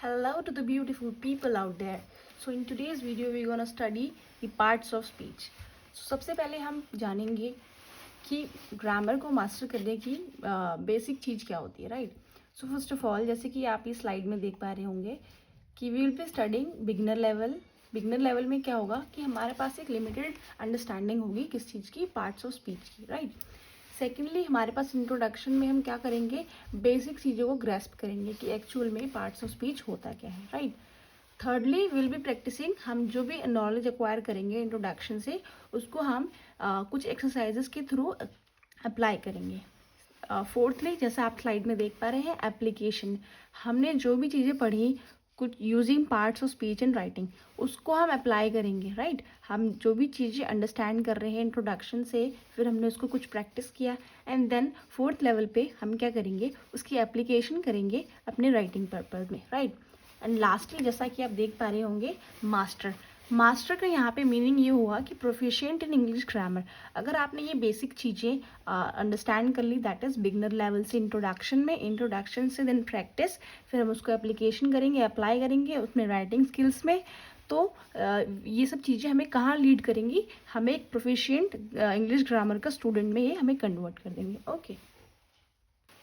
Hello to the beautiful people out there. So in today's video we're gonna study the parts of speech. So सबसे पहले हम जानेंगे कि grammar को master करने की बेसिक चीज़ क्या होती है, right? So first of all, जैसे कि आप इस स्लाइड में देख पा रहे होंगे कि we will be studying beginner level. Beginner level में क्या होगा कि हमारे पास एक लिमिटेड अंडरस्टैंडिंग होगी किस चीज़ की, पार्ट्स ऑफ स्पीच की, राइट? सेकेंडली हमारे पास इंट्रोडक्शन में हम क्या करेंगे, बेसिक चीज़ों को ग्रेस्प करेंगे कि एक्चुअल में पार्ट्स ऑफ स्पीच होता क्या है, right? Thirdly will be practising, हम जो भी नॉलेज एक्वायर करेंगे इंट्रोडक्शन से उसको हम कुछ एक्सरसाइजेस के थ्रू अप्लाई करेंगे. फोर्थली, जैसा आप स्लाइड में देख पा रहे हैं, एप्लीकेशन. हमने जो भी चीज़ें पढ़ी कुछ using parts of speech and writing, उसको हम अप्लाई करेंगे, राइट? हम जो भी चीज़ें अंडरस्टैंड कर रहे हैं इंट्रोडक्शन से, फिर हमने उसको कुछ प्रैक्टिस किया एंड देन फोर्थ लेवल पे हम क्या करेंगे, उसकी एप्लीकेशन करेंगे अपने राइटिंग पर्पज में, राइट? एंड लास्टली, जैसा कि आप देख पा रहे होंगे, मास्टर. मास्टर का यहाँ पे मीनिंग ये हुआ कि प्रोफिशिएंट इन इंग्लिश ग्रामर. अगर आपने ये बेसिक चीज़ें अंडरस्टैंड कर ली, दैट इज़ बिगनर लेवल से इंट्रोडक्शन में, इंट्रोडक्शन से देन प्रैक्टिस, फिर हम उसको एप्लीकेशन करेंगे, अप्लाई करेंगे उसमें राइटिंग स्किल्स में, तो ये सब चीज़ें हमें कहाँ लीड करेंगी, हमें एक प्रोफिशिएंट इंग्लिश ग्रामर का स्टूडेंट में ये हमें कन्वर्ट कर देंगे. ओके,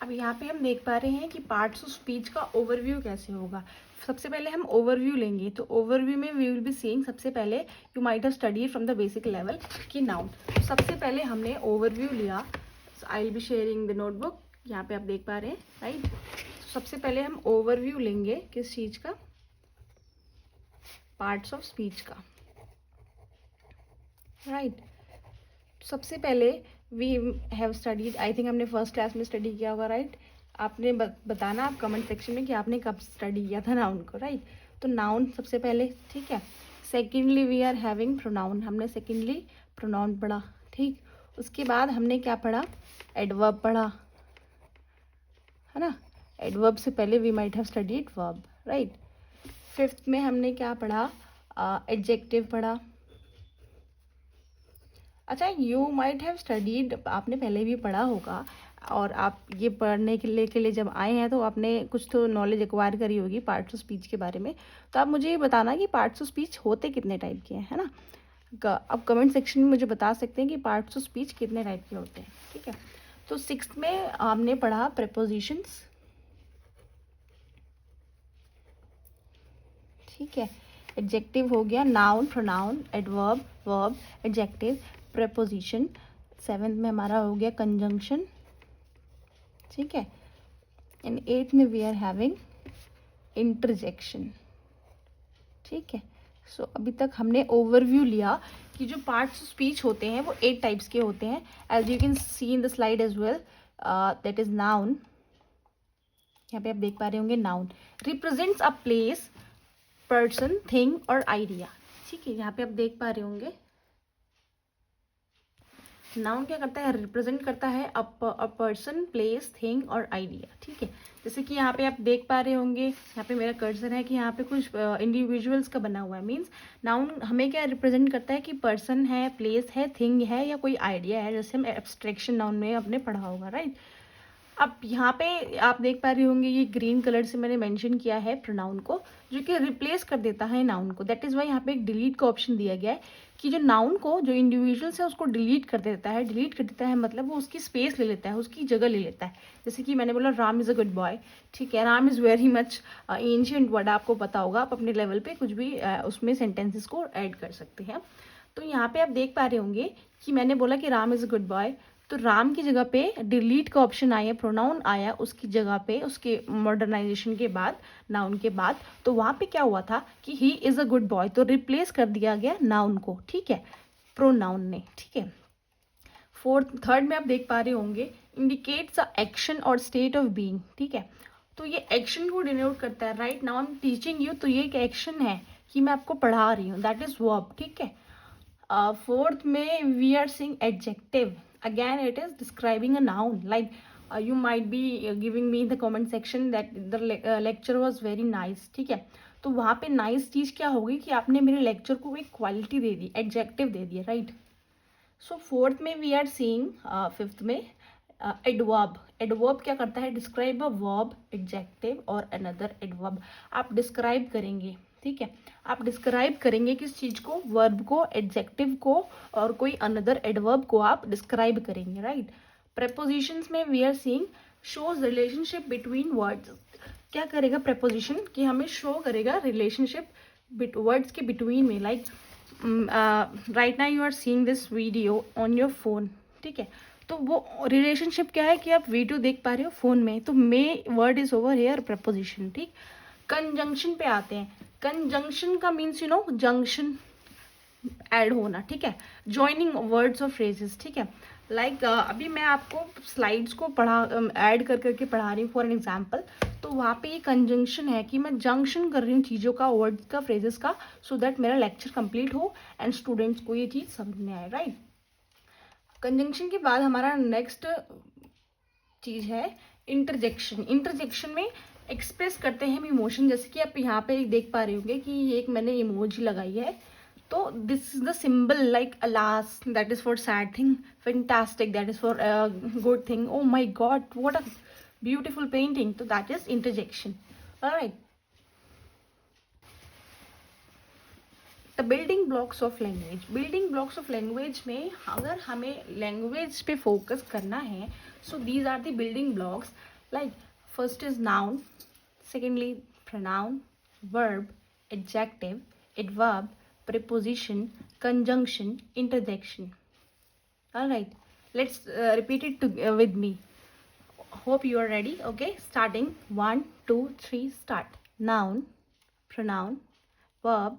अब यहाँ पे हम देख पा रहे हैं कि पार्ट्स ऑफ स्पीच का ओवरव्यू कैसे होगा. सबसे पहले हम ओवरव्यू लेंगे, तो ओवरव्यू में वी विल बी सीइंग, सबसे पहले you might have studied from the basic level कि नाउन. सबसे पहले हमने ओवरव्यू लिया. I will be sharing the notebook, यहाँ पे आप देख पा रहे हैं, राइट? सबसे पहले हम ओवरव्यू लेंगे किस चीज़ का, पार्ट्स ऑफ स्पीच का, राइट? सबसे पहले we have studied, I think हमने फर्स्ट क्लास में स्टडी किया होगा, राइट? आपने बताना आप कमेंट सेक्शन में कि आपने कब स्टडी किया था नाउन को, राइट? तो नाउन सबसे पहले, ठीक है. Secondly we are having pronoun, हमने सेकेंडली प्रोनाउन पढ़ा, ठीक. उसके बाद हमने क्या पढ़ा, एडवर्ब पढ़ा, है ना? एडवर्ब से पहले we might have studied verb, right? Fifth में हमने क्या पढ़ा, एडजेक्टिव पढ़ा. अच्छा, यू माइट हैव स्टडीड, आपने पहले भी पढ़ा होगा, और आप ये पढ़ने के लिए जब आए हैं तो आपने कुछ तो नॉलेज एक्वायर करी होगी पार्ट्स ऑफ स्पीच के बारे में. तो आप मुझे ये बताना कि पार्ट्स ऑफ स्पीच होते कितने टाइप के हैं, है ना? आप कमेंट सेक्शन में मुझे बता सकते हैं कि पार्ट्स ऑफ स्पीच कितने टाइप के होते हैं, ठीक है? तो सिक्स्थ में हमने पढ़ा प्रीपोजिशंस, ठीक है. एडजेक्टिव हो गया, noun, pronoun, adverb, verb, adjective, preposition. Seventh में हमारा हो गया कंजंक्शन, ठीक है. एंड एट्थ में वी आर हैविंग इंटरजेक्शन, ठीक है. सो अभी तक हमने ओवरव्यू लिया कि जो पार्ट्स ऑफ स्पीच होते हैं वो 8 टाइप्स के होते हैं, as you can see in the slide as well. That is noun, यहाँ पे आप देख पा रहे होंगे, noun represents a place, person, thing और आइडिया, ठीक है. यहाँ पे आप देख पा रहे होंगे नाउन क्या करता है, रिप्रेजेंट करता है अ पर्सन, प्लेस, थिंग और आइडिया, ठीक है. जैसे कि यहाँ पे आप देख पा रहे होंगे, यहाँ पे मेरा कर्सर है कि यहाँ पे कुछ इंडिविजुअल्स का बना हुआ है. मीन्स नाउन हमें क्या रिप्रेजेंट करता है कि पर्सन है, प्लेस है, थिंग है या कोई आइडिया है, जैसे हम एब्स्ट्रैक्शन नाउन में आपने पढ़ा होगा, राइट? अब यहाँ पे आप देख पा रहे होंगे ये ग्रीन कलर से मैंने मेंशन किया है प्रोनाउन को, जो कि रिप्लेस कर देता है नाउन को. दैट इज़ वाई यहाँ पे एक डिलीट का ऑप्शन दिया गया है कि जो नाउन को, जो इंडिविजुअल्स है उसको डिलीट कर देता है. डिलीट कर देता है मतलब वो उसकी स्पेस ले लेता है, उसकी जगह ले लेता है. जैसे कि मैंने बोला Ram is a good boy, ठीक है. Ram is very much ancient word, आपको पता होगा, आप अपने लेवल पे कुछ भी उसमें सेंटेंसेस को ऐड कर सकते हैं. तो यहाँ पे आप देख पा रहे होंगे कि मैंने बोला कि Ram is a good boy, तो राम की जगह पे डिलीट का ऑप्शन आया, प्रोनाउन आया उसकी जगह पे, उसके मॉडर्नाइजेशन के बाद, नाउन के बाद. तो वहाँ पे क्या हुआ था कि he is a good boy, तो रिप्लेस कर दिया गया नाउन को, ठीक है, प्रोनाउन ने, ठीक है. थर्ड में आप देख पा रहे होंगे इंडिकेट्स अ एक्शन और स्टेट ऑफ बीइंग, ठीक है. तो ये एक्शन को डिनोट करता है. Right now I am teaching you, तो ये एक एक्शन है कि मैं आपको पढ़ा रही हूँ, दैट इज वर्ब, ठीक है. फोर्थ में we are seeing adjective. Again it is describing a noun, like you might be giving me in the comment section that the lecture was very nice, ठीक है. तो वहाँ पे नाइस चीज़ क्या होगी कि आपने मेरे लेक्चर को एक क्वालिटी दे दी, एडजेक्टिव दे दिया, राइट. सो फोर्थ में वी आर सीइंग, फिफ्थ में एडवर्ब. एडवर्ब क्या करता है? डिस्क्राइब अ वर्ब, एडजेक्टिव और अनदर एडवर्ब. आप डिस्क्राइब करेंगे, ठीक है, आप डिस्क्राइब करेंगे किस चीज़ को? वर्ब को, एडजेक्टिव को और कोई अनदर एडवर्ब को आप डिस्क्राइब करेंगे, राइट. प्रपोजिशंस में we are seeing shows relationship between words. क्या करेगा प्रपोजिशन? कि हमें शो करेगा रिलेशनशिप वर्ड्स के बिटवीन में. Like right now you are seeing this video on your phone, ठीक है, तो वो रिलेशनशिप क्या है कि आप वीडियो देख पा रहे हो फोन में, तो my word is over here preposition, ठीक. कंजंक्शन पे आते हैं. कंजंक्शन का means you know junction, add होना, ठीक है, ज्वाइनिंग वर्ड्स और फ्रेजेस, ठीक है. लाइक अभी मैं आपको स्लाइड्स को ऐड कर करके पढ़ा रही हूँ फॉर एन एग्जाम्पल, तो वहाँ पे ये कंजंक्शन है कि मैं जंक्शन कर रही हूँ चीज़ों का, वर्ड्स का, फ्रेजेस का, सो दैट मेरा लेक्चर कंप्लीट हो एंड स्टूडेंट्स को ये चीज़ समझ में आए, राइट. कंजंक्शन के बाद हमारा नेक्स्ट चीज़ है इंटरजेक्शन. इंटरजेक्शन में एक्सप्रेस करते हैं हम इमोशन. जैसे कि आप यहाँ पे देख पा रहे होंगे कि ये एक मैंने इमोजी लगाई है, तो this is the symbol like alas, that is for sad thing, fantastic, that is for good thing, oh my god what a beautiful painting, तो that is interjection. Alright. The building blocks of language. Building blocks of language में अगर हमें language पे focus करना है, so these are the building blocks. Like first is noun, secondly pronoun, verb, adjective, adverb, preposition, conjunction, interjection. All right, let's repeat it with me. Hope you are ready. Okay, starting 1 2 3 start. Noun, pronoun, verb,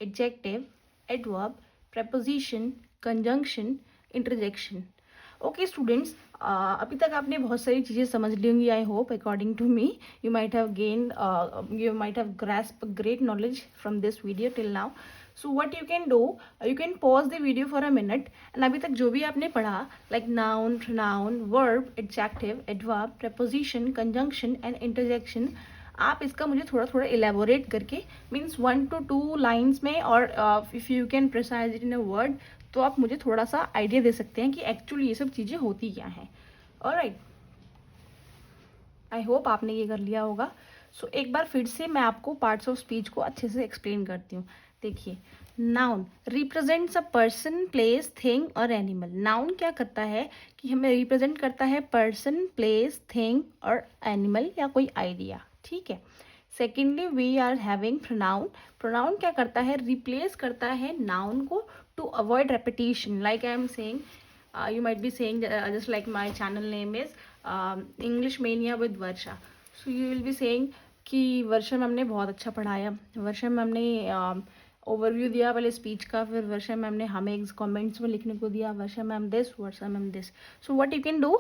adjective, adverb, preposition, conjunction, interjection. Okay students, अभी तक आपने बहुत सारी चीज़ें समझ ली होंगी. I hope according to me you might have grasp great knowledge from this video till now. So what you can do, you can pause the video for a minute and अभी तक जो भी आपने पढ़ा like noun, pronoun, verb, adjective, adverb, preposition, conjunction and interjection, आप इसका मुझे थोड़ा थोड़ा इलेबोरेट करके मीन्स 1 to 2 लाइन्स में और if you can precise it in a word, तो आप मुझे थोड़ा सा आइडिया दे सकते हैं कि एक्चुअली ये सब चीज़ें होती क्या हैं. ऑलराइट, आई होप आपने ये कर लिया होगा. सो एक बार फिर से मैं आपको पार्ट्स ऑफ स्पीच को अच्छे से एक्सप्लेन करती हूँ. देखिए, noun represents a person, place, thing और एनिमल. नाउन क्या करता है कि हमें रिप्रेजेंट करता है पर्सन, प्लेस, थिंग और एनिमल या कोई आइडिया, ठीक है. Secondly we are having pronoun. Pronoun क्या करता है? रिप्लेस करता है नाउन को to avoid repetition. Like I am saying, you might be saying just like my channel name is English Mania with Varsha. So you will be saying कि वर्षा ma'am ने बहुत अच्छा पढ़ाया, वर्षा मैम ने ओवरव्यू दिया पहले स्पीच का, फिर वर्षा मैम ने हमें कमेंट्स में लिखने को दिया, Varsha ma'am this, Varsha ma'am this. So what you can do,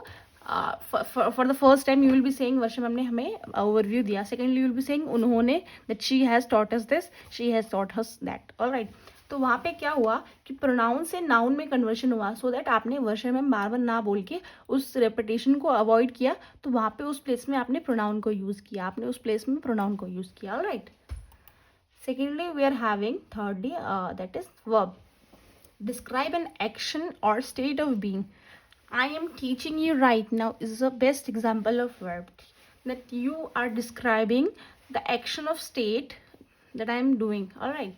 for the first time you will be saying Varsha ma'am ने हमें ओवरव्यू दिया. Secondly you will be saying उन्होंने, that she has taught us this, she has taught us that. Alright, तो वहाँ पे क्या हुआ कि प्रोनाउन से नाउन में कन्वर्शन हुआ, सो दैट आपने वर्षा में बार बार ना बोल के उस रेपिटेशन को अवॉइड किया, तो वहाँ पे उस प्लेस में आपने प्रोनाउन को यूज़ किया, आपने उस प्लेस में प्रोनाउन को यूज़ किया. Alright. Secondly we are having thirdly that is verb. Describe an action or state of being. I am teaching you right now is the best example of verb, that you are describing the action of state that I am doing. Alright,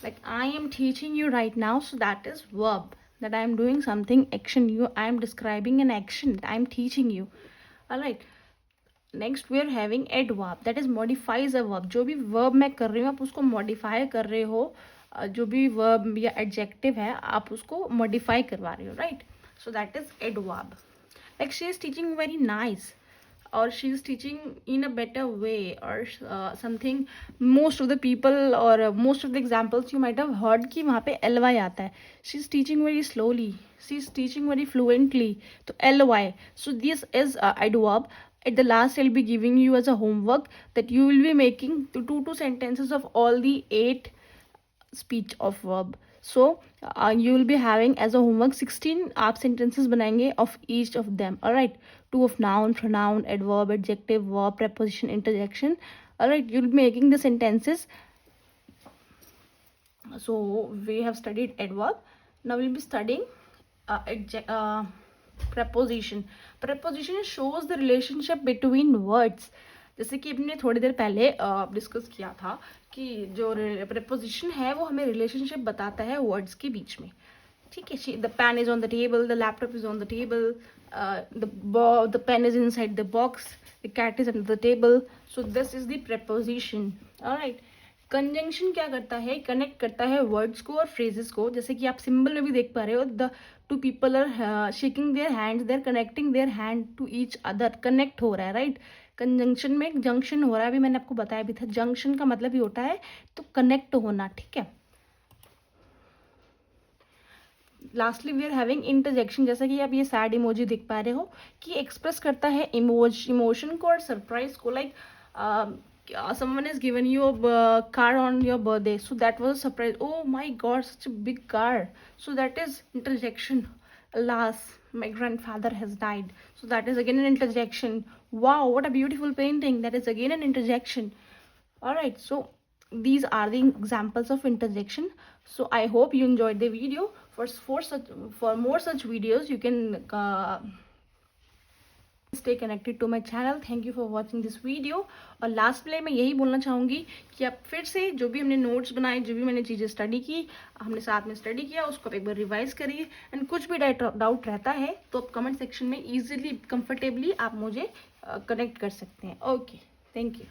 like I am teaching you right now, so that is verb, that I am doing something, action, I am describing an action that I am teaching you. Alright, next we are having adverb, that is modifies a verb. जो भी verb मैं कर रही हूँ आप उसको modify कर रहे हो, जो भी वर्ब या एडजेक्टिव है आप उसको मॉडिफाई करवा रहे हो, right. So that is adverb. Like she is teaching very nice, or she is teaching in a better way, or something. Most of the people or most of the examples you might have heard कि वहाँ पे ly आता है. she is teaching very slowly, she is teaching very fluently, तो ly. so this is adverb. At the last I'll be giving you as a homework that you will be making two sentences of all the 8 speech of verb. So you will be having as a homework 16 आप sentences बनाएंगे of each of them. Alright, 2 of noun, pronoun, adverb, adjective, verb, preposition, interjection. Alright, you will be making the sentences. So we have studied adverb. Now we will be studying preposition. Preposition shows the relationship between words. जैसे कि हमने थोड़ी देर पहले discuss किया था कि जो preposition है वो हमें रिलेशनशिप बताता है वर्ड्स के बीच में। ठीक है, the pen is on the table, the laptop is on the table, the pen is inside the box, the cat is under the table. So this is the preposition. Alright, conjunction क्या करता है, connect करता है words को और phrases को। जैसे कि आप सिंबल में भी देख पा रहे हो, the two people are shaking their hands, they are connecting their hand to each other, connect हो रहा है, राइट। कंजंक्शन में जंक्शन हो रहा है, अभी मैंने आपको बताया भी था, जंक्शन का मतलब ही होता है तो कनेक्ट होना। ठीक है, lastly we are having interjection. जैसा कि आप ये सैड इमोजी देख पा रहे हो कि एक्सप्रेस करता है इमोशन को और सरप्राइज को। Like someone has given you a car on your birthday, so that was a surprise. Oh my god, such a big car. So that is interjection. Alas, my grandfather has died, so that is again an interjection. Wow, what a beautiful painting, that is again an interjection. All right, so these are the examples of interjection. So I hope you enjoyed the video. For more such videos you can stay connected to my channel. Thank you for watching this video. और last में मैं यही बोलना चाहूँगी कि आप फिर से जो भी हमने नोट्स बनाए, जो भी मैंने चीज़ें स्टडी की, हमने साथ में स्टडी किया, उसको आप एक बार रिवाइज करिए। एंड कुछ भी डाउट रहता है तो आप कमेंट सेक्शन में ईजिली कंफर्टेबली आप मुझे कनेक्ट कर सकते हैं। Okay, thank you.